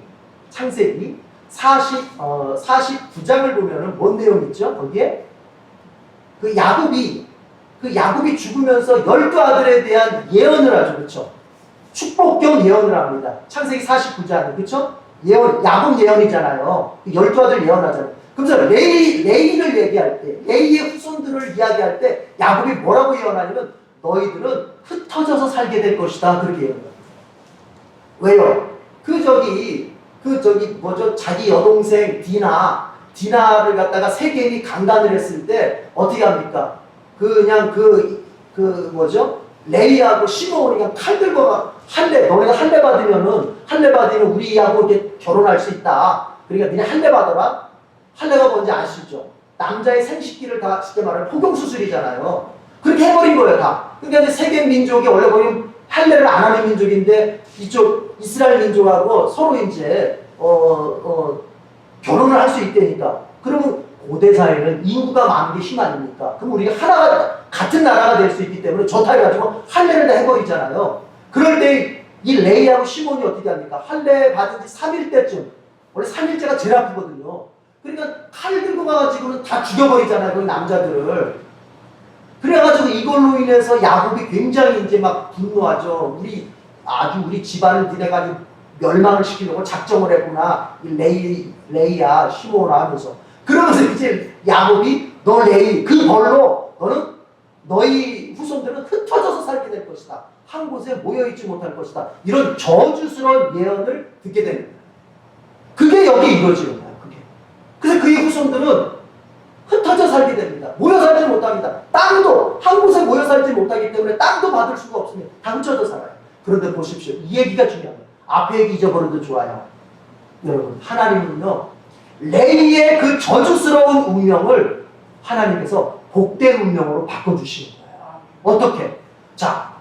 49장을 보면은 뭔 내용 있죠? 거기에 그 야곱이 죽으면서 12아들에 대한 예언을 하죠. 그렇죠? 축복 겸 예언을 합니다. 창세기 49장. 그렇죠? 예언, 야곱 예언이잖아요. 12아들 예언하잖아요. 그래서 레이를 얘기할 때, 레이의 후손들을 이야기할 때 야곱이 뭐라고 예언하냐면 너희들은 흩어져서 살게 될 것이다. 그렇게 예언합니다. 왜요? 자기 여동생 디나를 갖다가 세겜이 강간을 했을 때 어떻게 합니까? 레위하고 시므온이 그냥 칼 들고 너네가 할례 받으면 우리하고 이렇게 결혼할 수 있다. 그러니까 니네 할례 받아라. 할례가 뭔지 아시죠? 남자의 생식기를 다 쉽게 말하면 포경수술이잖아요. 그렇게 해버린 거예요, 다. 그러니까 이제 세겜 민족이 원래 거기 할례를 안 하는 민족인데 이쪽 이스라엘 민족하고 서로 이제 결혼을 할 수 있다니까. 그러면 고대 사회는 인구가 많은 게 힘 아닙니까? 그럼 우리가 같은 나라가 될 수 있기 때문에 좋다 해가지고 할례를 다 해버리잖아요. 그럴 때 이 레이하고 시몬이 어떻게 합니까? 할례 받은 지 3일 때쯤, 원래 3일째가 제일 아프거든요. 그러니까 칼 들고 가가지고는 다 죽여버리잖아요, 그 남자들을. 그래가지고 이걸로 인해서 야곱이 굉장히 이제 막 분노하죠. 우리 집안을 니네가 멸망을 시키려고 작정을 했구나. 이 레이야, 시몬아 하면서. 그러면서 이제 야곱이 너 레이, 그 벌로 너희 후손들은 흩어져서 살게 될 것이다. 한 곳에 모여있지 못할 것이다. 이런 저주스러운 예언을 듣게 됩니다. 그게 여기 이루어지는 거예요. 그게. 그래서 그의 후손들은 흩어져 살게 됩니다. 모여 살지 못합니다. 땅도 한 곳에 모여 살지 못하기 때문에 땅도 받을 수가 없습니다. 다 흩어져 살아요. 그런데 보십시오. 이 얘기가 중요한 거예요. 앞에 얘기 잊어버려도 좋아요. 여러분, 하나님은요, 레위의 그 저주스러운 운명을 하나님께서 복된 운명으로 바꿔주시는 거예요. 어떻게? 자,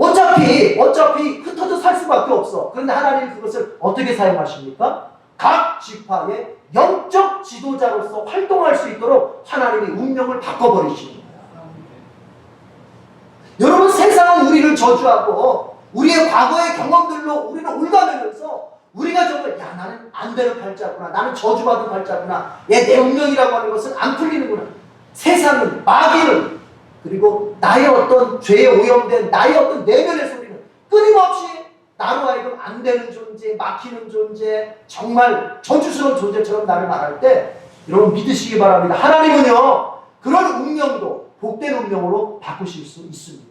어차피 흩어져 살 수밖에 없어. 그런데 하나님은 그것을 어떻게 사용하십니까? 각 지파의 영적 지도자로서 활동할 수 있도록 하나님이 운명을 바꿔버리시는 거예요. 여러분, 세상은 우리를 저주하고 우리의 과거의 경험들로 우리를 올가매면서 우리가 정말 나는 안 되는 팔자구나, 나는 저주받은 팔자구나, 내 운명이라고 하는 것은 안 풀리는구나. 세상은, 마귀는, 그리고 나의 어떤 죄에 오염된 나의 어떤 내면의 소리는 끊임없이 나로 하여금 안 되는 존재, 막히는 존재, 정말 저주스러운 존재처럼 나를 말할 때 여러분 믿으시기 바랍니다. 하나님은요, 그런 운명도 복된 운명으로 바꾸실 수 있습니다.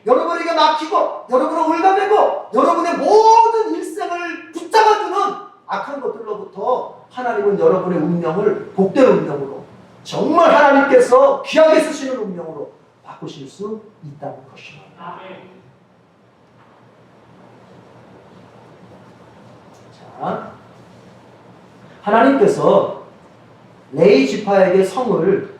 여러분에게 막히고 여러분을 올가매고 여러분의 모든 일생을 붙잡아두는 악한 것들로부터 하나님은 여러분의 운명을 복된 운명으로, 정말 하나님께서 귀하게 쓰시는 운명으로 바꾸실 수 있다는 것입니다. 자, 하나님께서 레위 지파에게 성을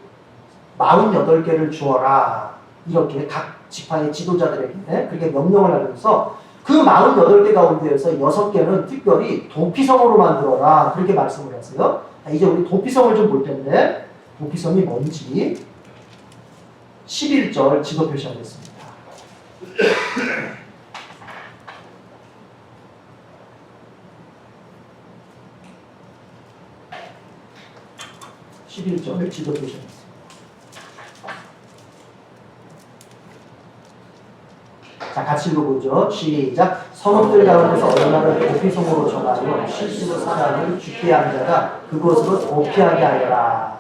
48개를 주어라, 이렇게 각 지파의 지도자들에게 그렇게 명령을 하면서 그 48개 가운데에서 6개는 특별히 도피성으로 만들어라, 그렇게 말씀을 하세요. 이제 우리 도피성을 좀 볼 텐데, 도피성이 뭔지 11절 지도 표시하겠습니다. 11절 지도 표시하겠습니다. 같이 읽어보죠. 시작. 성읍들 가운데서 얼마나 도피성으로 정하여 실수로 사람을 죽게 한 자가 그곳으로 도피하게 하여라.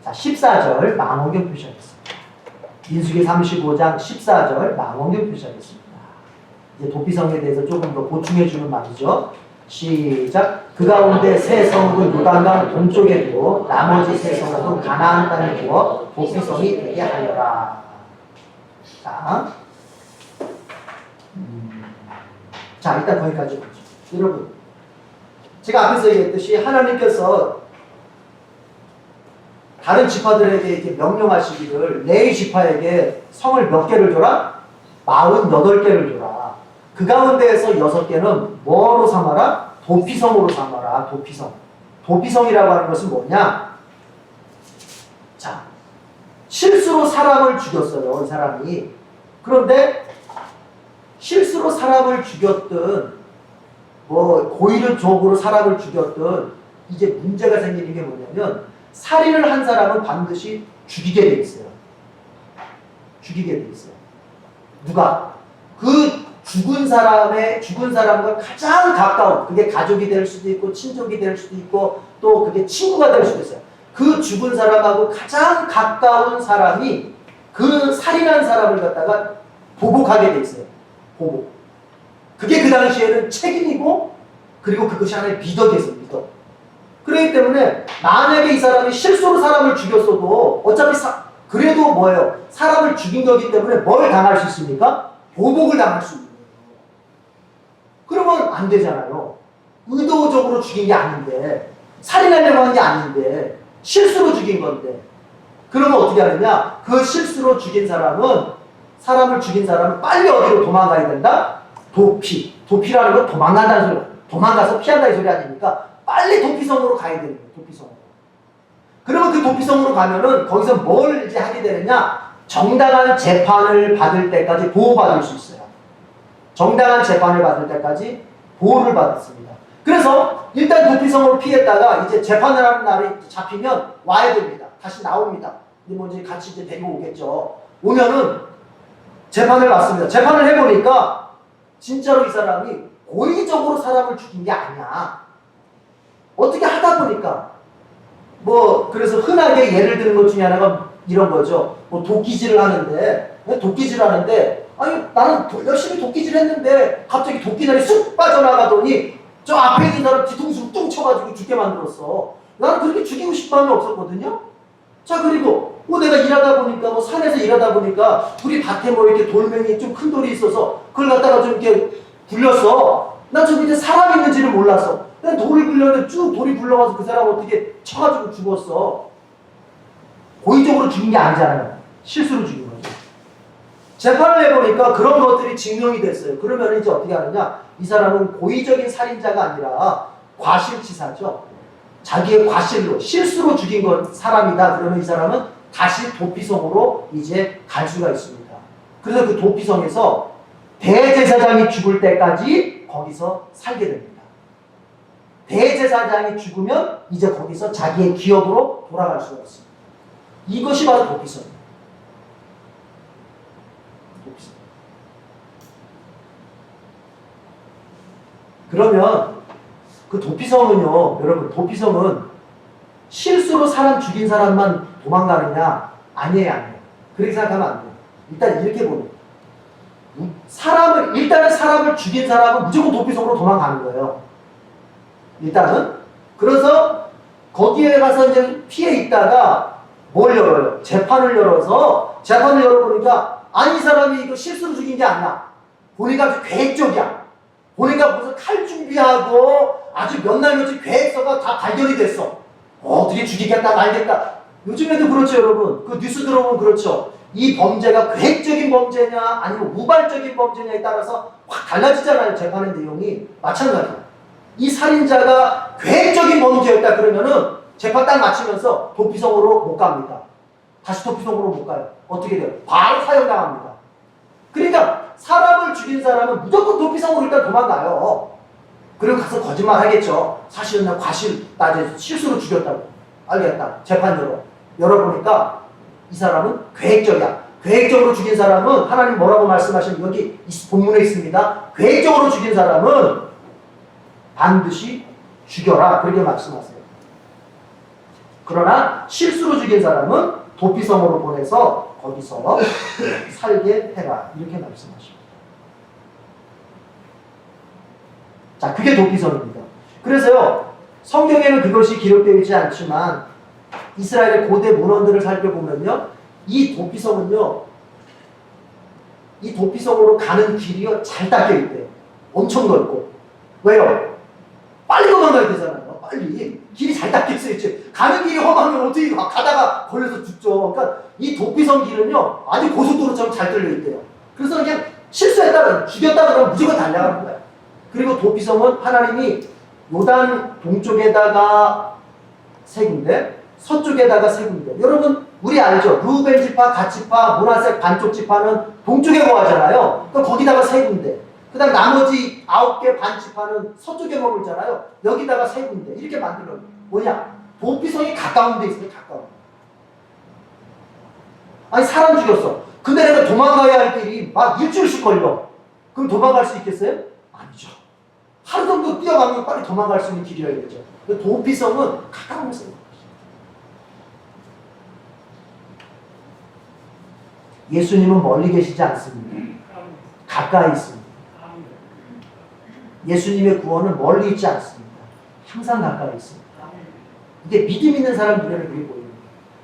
자, 14절 망원경 표시하겠습니다. 민수기 35장 14절 망원경 표시하겠습니다. 이제 도피성에 대해서 조금 더 보충해주는 말이죠. 시작. 그 가운데 세 성읍은 요단강 동쪽에 두어 나머지 세 성읍은 가나안 땅에 두어 도피성이 되게 하여라. 자, 일단 거기까지 보죠. 여러분, 제가 앞에서 얘기했듯이 하나님께서 다른 지파들에게 이렇게 명령하시기를 레위 지파에게 성을 몇 개를 줘라? 48개를 줘라. 그 가운데에서 6개는 뭐로 삼아라? 도피성으로 삼아라. 도피성. 도피성이라고 하는 것은 뭐냐? 자, 실수로 사람을 죽였어요, 이 사람이. 그런데 실수로 사람을 죽였든 뭐 고의적으로 사람을 죽였든 이제 문제가 생기는 게 뭐냐면 살인을 한 사람은 반드시 죽이게 돼 있어요. 죽이게 돼 있어요. 누가? 그 죽은 사람과 가장 가까운, 그게 가족이 될 수도 있고 친족이 될 수도 있고 또 그게 친구가 될 수도 있어요. 그 죽은 사람하고 가장 가까운 사람이 그 살인한 사람을 갖다가 보복하게 돼 있어요. 보복. 그게 그 당시에는 책임이고 그리고 그것이 하나의 미덕이었어요. 미덕. 그렇기 때문에 만약에 이 사람이 실수로 사람을 죽였어도 어차피 그래도 뭐예요? 사람을 죽인 거기 때문에 뭘 당할 수 있습니까? 보복을 당할 수 있는 거예요. 그러면 안 되잖아요. 의도적으로 죽인 게 아닌데 살인하려고 한 게 아닌데 실수로 죽인 건데 그러면 어떻게 하느냐? 그 실수로 죽인 사람을 죽인 사람은 빨리 어디로 도망가야 된다? 도피. 도피라는 건 도망간다는 소리. 도망가서 피한다는 소리 아닙니까? 빨리 도피성으로 가야 되는 거예요. 도피성으로. 그러면 그 도피성으로 가면은 거기서 뭘 이제 하게 되느냐? 정당한 재판을 받을 때까지 보호받을 수 있어요. 정당한 재판을 받을 때까지 보호를 받았습니다. 그래서 일단 도피성으로 피했다가 이제 재판을 하는 날에 잡히면 와야 됩니다. 다시 나옵니다. 뭐 이제 같이 이제 데리고 오겠죠. 오면은 재판을 받습니다. 재판을 해보니까 진짜로 이 사람이 고의적으로 사람을 죽인 게 아니야. 어떻게 하다 보니까 뭐 그래서 흔하게 예를 드는 것 중에 하나가 이런 거죠. 뭐 도끼질을 하는데 아니 나는 열심히 도끼질 했는데 갑자기 도끼날이 쑥 빠져나가더니 저 앞에 있는 사람 뒤통수를 뚱 쳐가지고 죽게 만들었어. 나는 그렇게 죽이고 싶은 마음이 없었거든요. 자, 그리고 뭐 내가 일하다 보니까 뭐 산에서 일하다 보니까 우리 밭에 뭐 이렇게 돌멩이 좀 큰 돌이 있어서 그걸 갖다가 좀 이렇게 굴렸어. 난 저 밑에 사람 있는지를 몰랐어. 그냥 돌을 굴렸는데 쭉 돌이 굴러가서 그 사람 어떻게 쳐가지고 죽었어. 고의적으로 죽인 게 아니잖아요. 실수로 죽인 거죠. 재판을 해보니까 그런 것들이 증명이 됐어요. 그러면 이제 어떻게 하느냐? 이 사람은 고의적인 살인자가 아니라 과실치사죠. 자기의 과실로, 실수로 죽인 건 사람이다. 그러면 이 사람은 다시 도피성으로 이제 갈 수가 있습니다. 그래서 그 도피성에서 대제사장이 죽을 때까지 거기서 살게 됩니다. 대제사장이 죽으면 이제 거기서 자기의 기업으로 돌아갈 수가 있습니다. 이것이 바로 도피성입니다. 도피성. 그러면 그 도피성은요, 여러분, 도피성은 실수로 사람 죽인 사람만 도망가느냐? 아니에요. 그렇게 생각하면 안 돼요. 일단 이렇게 보면 일단은 사람을 죽인 사람은 무조건 도피성으로 도망가는 거예요. 일단은. 그래서 거기에 가서 이제 피해 있다가 뭘 열어요? 재판을 열어서 재판을 열어보니까 아니 이 사람이 이거 실수로 죽인 게 아니야. 보니까 아주 계획적이야. 보니까 무슨 칼 준비하고 아주 몇 날 며칠 계획서가 다 발견이 됐어. 어떻게 죽이겠다 말겠다. 요즘에도 그렇죠, 여러분. 그 뉴스 들어보면 그렇죠. 이 범죄가 계획적인 범죄냐 아니면 우발적인 범죄냐에 따라서 확 달라지잖아요. 재판의 내용이. 마찬가지야. 이 살인자가 계획적인 범죄였다 그러면은 재판 딱 마치면서 도피성으로 못 갑니다. 다시 도피성으로 못 가요. 어떻게 돼요? 바로 사형당합니다. 그러니까 사람을 죽인 사람은 무조건 도피성으로 일단 도망가요. 그리고 가서 거짓말 하겠죠. 사실은 나 이제 실수로 죽였다고. 알겠다. 재판 열어보니까 이 사람은 계획적이야. 계획적으로 죽인 사람은 하나님 뭐라고 말씀하시는 여기 본문에 있습니다. 계획적으로 죽인 사람은 반드시 죽여라 그렇게 말씀하세요. 그러나 실수로 죽인 사람은 도피성으로 보내서 거기서 살게 해라 이렇게 말씀하십니다. 자, 그게 도피성입니다. 그래서요, 성경에는 그것이 기록되어 있지 않지만 이스라엘의 고대 문헌들을 살펴보면요, 이 도피성으로 가는 길이요 잘 닦여 있대요. 엄청 넓고. 왜요? 빨리 도망가야 되잖아요. 빨리 길이 잘 닦여 있어요. 가는 길이 험하면 어떻게 가다가 걸려서 죽죠. 그러니까 이 도피성 길은요 아주 고속도로처럼 잘 뚫려 있대요. 그래서 그냥 실수했다가 죽였다 그러면 무조건 달려가는 거예요. 그리고 도피성은 하나님이 요단 동쪽에다가 세 군데, 서쪽에다가 세 군데. 여러분 우리 알죠? 루벤 지파, 갓 지파, 므낫세 반쪽 지파는 동쪽에 거하잖아요. 그럼 거기다가 세 군데. 그 다음 나머지 9개 반 지파는 서쪽에 머물잖아요. 여기다가 세 군데. 이렇게 만들어. 뭐냐? 도피성이 가까운 데 있어요. 가까운. 아니 사람 죽였어. 근데 내가 도망가야 할 길이 막 일주일씩 걸려. 그럼 도망갈 수 있겠어요? 아니죠. 하루 정도 뛰어가면 빨리 도망갈 수 있는 길이어야겠죠. 도피성은 가까운 곳에 있는 것이죠. 예수님은 멀리 계시지 않습니다. 가까이 있습니다. 예수님의 구원은 멀리 있지 않습니다. 항상 가까이 있습니다. 이게 믿음 있는 사람 눈에는 그게 보입니다.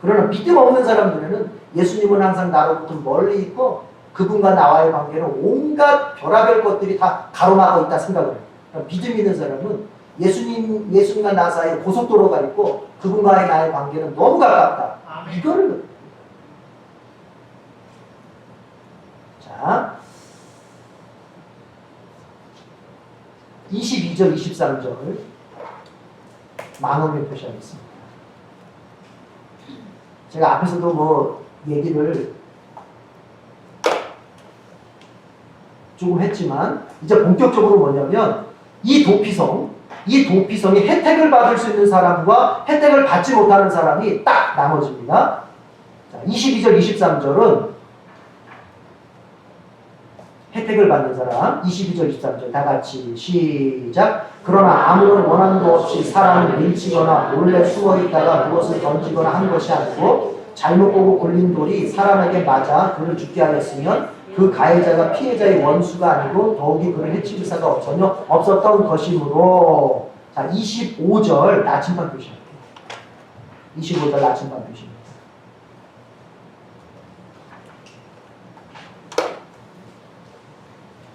그러나 믿음 없는 사람 눈에는 예수님은 항상 나로부터 멀리 있고 그분과 나와의 관계는 온갖 별의별 것들이 다 가로막고 있다 생각을 해요. 믿음 있는 사람은 예수님과 나 사이에 고속도로가 있고 그분과의 나의 관계는 너무 가깝다. 이거를 자 22절 23절 망언을 표시하겠습니다. 제가 앞에서도 뭐 얘기를 조금 했지만 이제 본격적으로 뭐냐면 이 도피성이 혜택을 받을 수 있는 사람과 혜택을 받지 못하는 사람이 딱 나눠집니다. 자, 22절 23절은 혜택을 받는 사람, 22절 23절 다 같이 시작. 그러나 아무런 원한도 없이 사람을 밀치거나 몰래 숨어 있다가 무엇을 던지거나 한 것이 아니고 잘못 보고 굴린 돌이 사람에게 맞아 그를 죽게 하였으면 그 가해자가 피해자의 원수가 아니고 더욱이 그를 해칠 의사가 전혀 없었던 것이므로. 자, 25절 나침반 표시할게요. 25절 나침반 표시입니다.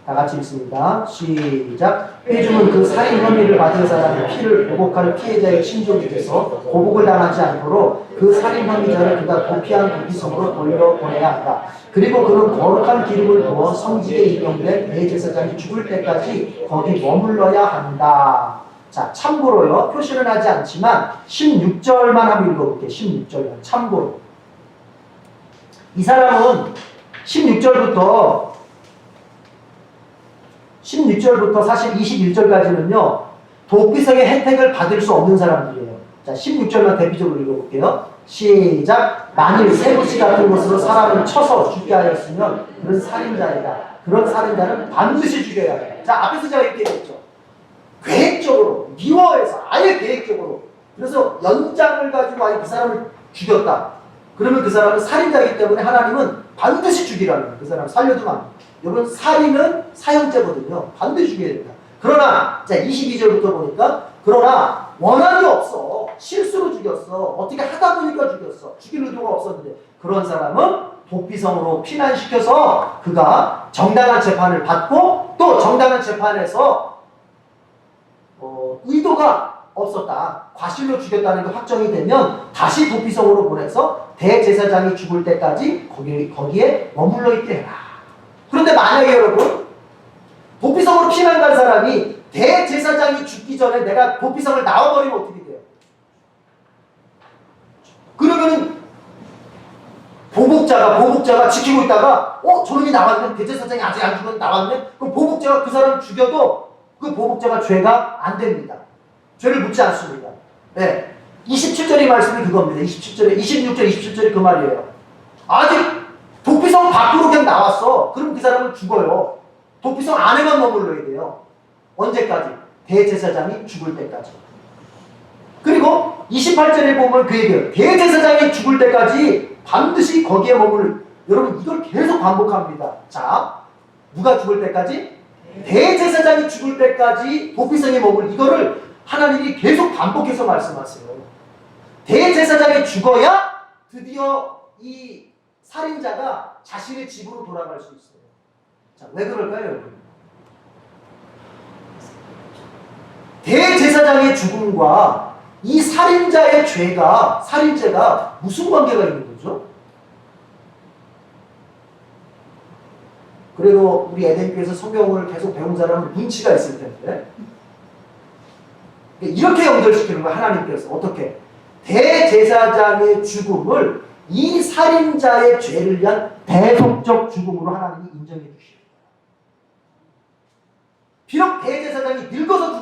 다 같이 읽습니다. 시작. 회중은 그 살인 혐의를 받은 사람의 피를 보복할 피해자의 친족이 돼서 보복을 당하지 않도록 그 살인 혐의자를 그가 도피한 도피성으로 돌려보내야 한다. 그리고 그는 거룩한 기름을 부어 성직에 임명된 대제사장이 죽을 때까지 거기 머물러야 한다. 자, 참고로요. 표시는 하지 않지만 16절만 한번 읽어볼게요. 16절만. 참고로. 이 사람은 16절부터 사실 21절까지는요. 도피성의 혜택을 받을 수 없는 사람들이에요. 자, 16절만 대표적으로 읽어볼게요. 시작. 만일 세부시 같은 것으로 사람을 쳐서 죽게 하였으면 그런 살인자이다. 그런 살인자는 반드시 죽여야 한다. 자, 앞에서 제가 이렇게 했죠. 계획적으로, 미워해서, 아예 계획적으로. 그래서 연장을 가지고 아예 그 사람을 죽였다. 그러면 그 사람은 살인자이기 때문에 하나님은 반드시 죽이라는 거예요. 그 사람을 살려두면 안 돼요. 여러분, 살인은 사형죄거든요. 반드시 죽여야 된다. 그러나, 자, 22절부터 보니까, 그러나, 원한이 없어. 실수로 죽였어. 어떻게 하다 보니까 죽였어. 죽일 의도가 없었는데, 그런 사람은 도피성으로 피난시켜서 그가 정당한 재판을 받고, 또 정당한 재판에서, 의도가 없었다. 과실로 죽였다는 게 확정이 되면, 다시 도피성으로 보내서 대제사장이 죽을 때까지 거기에 머물러 있게 해라. 그런데 만약에 여러분 도피성으로 피난 간 사람이 대제사장이 죽기 전에 내가 도피성을 나와버리면 어떻게 돼요? 그러면은 보복자가 지키고 있다가 저놈이 나왔네. 대제사장이 아직 안 죽었는데 나왔네. 그럼 보복자가 그 사람을 죽여도 그 보복자가 죄가 안 됩니다. 죄를 묻지 않습니다. 네. 27절의 말씀이 그겁니다. 26절, 27절이 그 말이에요. 아직 도피성 도피성 밖으로 그냥 나왔어. 그럼 그 사람은 죽어요. 도피성 안에만 머물러야 돼요. 언제까지? 대제사장이 죽을 때까지. 그리고 28절에 보면 그 얘기예요. 대제사장이 죽을 때까지 반드시 거기에 머물러. 여러분 이걸 계속 반복합니다. 자, 누가 죽을 때까지? 대제사장이 죽을 때까지 도피성에 머물. 이거를 하나님이 계속 반복해서 말씀하세요. 대제사장이 죽어야 드디어 이 살인자가 자신의 집으로 돌아갈 수 있어요. 자, 왜 그럴까요, 여러분? 대제사장의 죽음과 이 살인자의 살인죄가 무슨 관계가 있는 거죠? 그래도 우리 에덴교에서 성경을 계속 배운 사람은 눈치가 있을 텐데. 이렇게 연결시키는 거예요, 하나님께서. 어떻게? 대제사장의 죽음을 이 살인자의 죄를 위한 대속적 죽음으로 하나님이 인정해 주시는 거예요. 비록 대제사장이 늙어서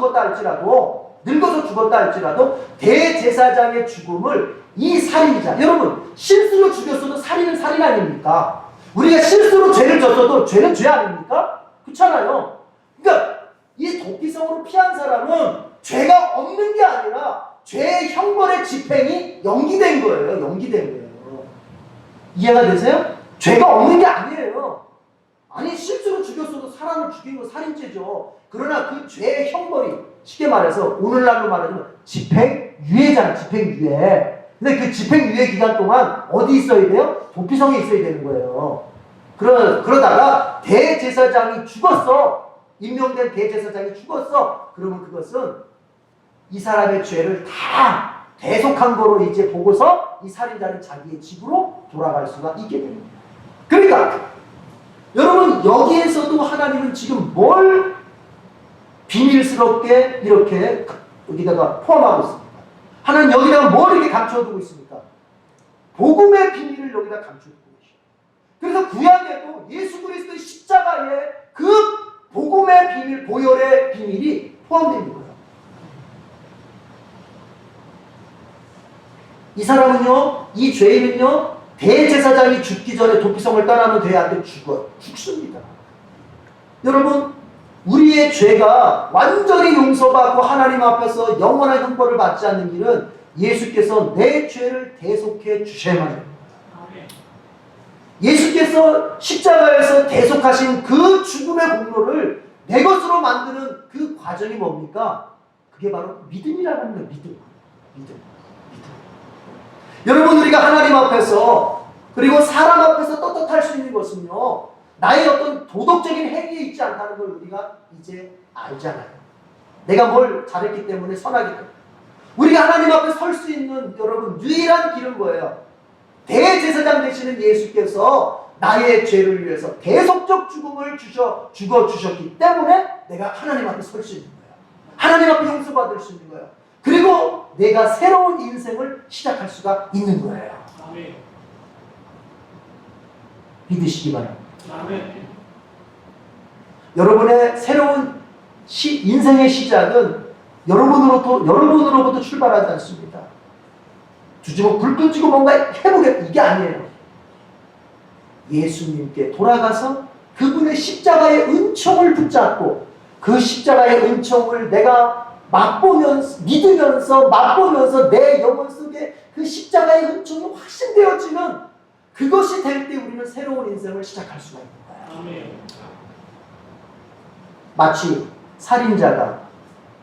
죽었다 할지라도 대제사장의 죽음을 이 살인자, 여러분 실수로 죽였어도 살인은 살인 아닙니까? 우리가 실수로 죄를 졌어도 죄는 죄 아닙니까? 그렇잖아요. 그러니까 이 도피성으로 피한 사람은 죄가 없는 게 아니라 죄의 형벌의 집행이 연기된 거예요. 이해가 되세요? 죄가 없는 게 아니에요. 아니 실수로 죽였어도 사람을 죽인 건 살인죄죠. 그러나 그 죄의 형벌이 쉽게 말해서 오늘날로 말하자면 집행유예잖아. 집행유예. 근데 그 집행유예 기간 동안 어디 있어야 돼요? 도피성에 있어야 되는 거예요. 그러다가 대제사장이 죽었어. 임명된 대제사장이 죽었어. 그러면 그것은 이 사람의 죄를 다 대속한 거로 이제 보고서 이 살인자는 자기의 집으로 돌아갈 수가 있게 됩니다. 그러니까 여러분 여기에서도 하나님은 지금 뭘 비밀스럽게 이렇게 여기다가 포함하고 있습니까? 하나님 여기다가 뭘 이렇게 감춰두고 있습니까? 복음의 비밀을 여기다 감춰두고 계시죠. 그래서 구약에도 예수 그리스도의 십자가에 그 복음의 비밀, 보혈의 비밀이 포함되는 거예요. 이 사람은요, 이 죄인은요, 대제사장이 죽기 전에 도피성을 떠나면 돼야 죽습니다. 여러분, 우리의 죄가 완전히 용서받고 하나님 앞에서 영원한 형벌을 받지 않는 길은 예수께서 내 죄를 대속해 주셔야만 됩니다. 예수께서 십자가에서 대속하신 그 죽음의 공로를 내 것으로 만드는 그 과정이 뭡니까? 그게 바로 믿음이라고 합니다. 믿음. 여러분 우리가 하나님 앞에서 그리고 사람 앞에서 떳떳할 수 있는 것은요, 나의 어떤 도덕적인 행위에 있지 않다는 걸 우리가 이제 알잖아요. 내가 뭘 잘했기 때문에 선하기 때문에. 우리가 하나님 앞에 설 수 있는 여러분 유일한 길은 뭐예요? 대제사장 되시는 예수께서 나의 죄를 위해서 대속적 죽음을 죽어주셨기 때문에 내가 하나님 앞에 설 수 있는 거예요. 하나님 앞에 용서받을 수 있는 거예요. 그리고 내가 새로운 인생을 시작할 수가 있는 거예요. 아멘. 믿으시기 바랍니다. 아멘. 여러분의 새로운 인생의 시작은 여러분으로부터 출발하지 않습니다. 주지고 불 끄지고 뭔가 해보겠다 이게 아니에요. 예수님께 돌아가서 그분의 십자가의 은총을 붙잡고 그 십자가의 은총을 내가 맛보면서 내 영혼 속에 그 십자가의 은총이 확신되어지는 그것이 될 때 우리는 새로운 인생을 시작할 수가 있는 거예요. 아멘. 마치 살인자가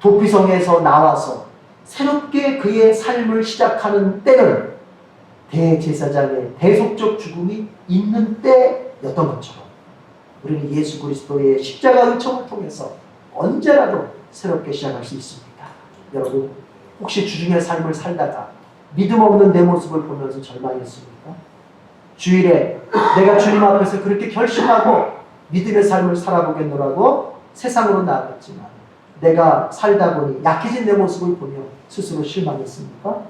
도피성에서 나와서 새롭게 그의 삶을 시작하는 때는 대제사장의 대속적 죽음이 있는 때였던 것처럼 우리는 예수 그리스도의 십자가 은총을 통해서 언제라도 새롭게 시작할 수 있습니다. 여러분 혹시 주중의 삶을 살다가 믿음 없는 내 모습을 보면서 절망했습니까? 주일에 내가 주님 앞에서 그렇게 결심하고 믿음의 삶을 살아보겠노라고 세상으로 나아갔지만 내가 살다 보니 약해진 내 모습을 보며 스스로 실망했습니까?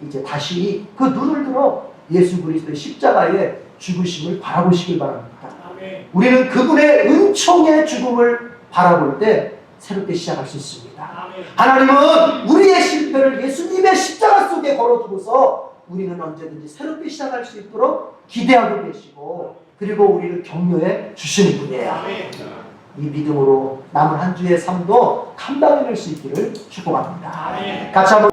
이제 다시 그 눈을 들어 예수 그리스도의 십자가의 죽으심을 바라보시길 바랍니다. 아멘. 우리는 그분의 은총의 죽음을 바라볼 때 새롭게 시작할 수 있습니다. 아멘. 하나님은 우리의 실패를 예수님의 십자가 속에 걸어두고서 우리는 언제든지 새롭게 시작할 수 있도록 기대하고 계시고 그리고 우리를 격려해 주시는 분이에요. 이 믿음으로 남은 한 주의 삶도 감당해낼 수 있기를 축복합니다. 같이 한번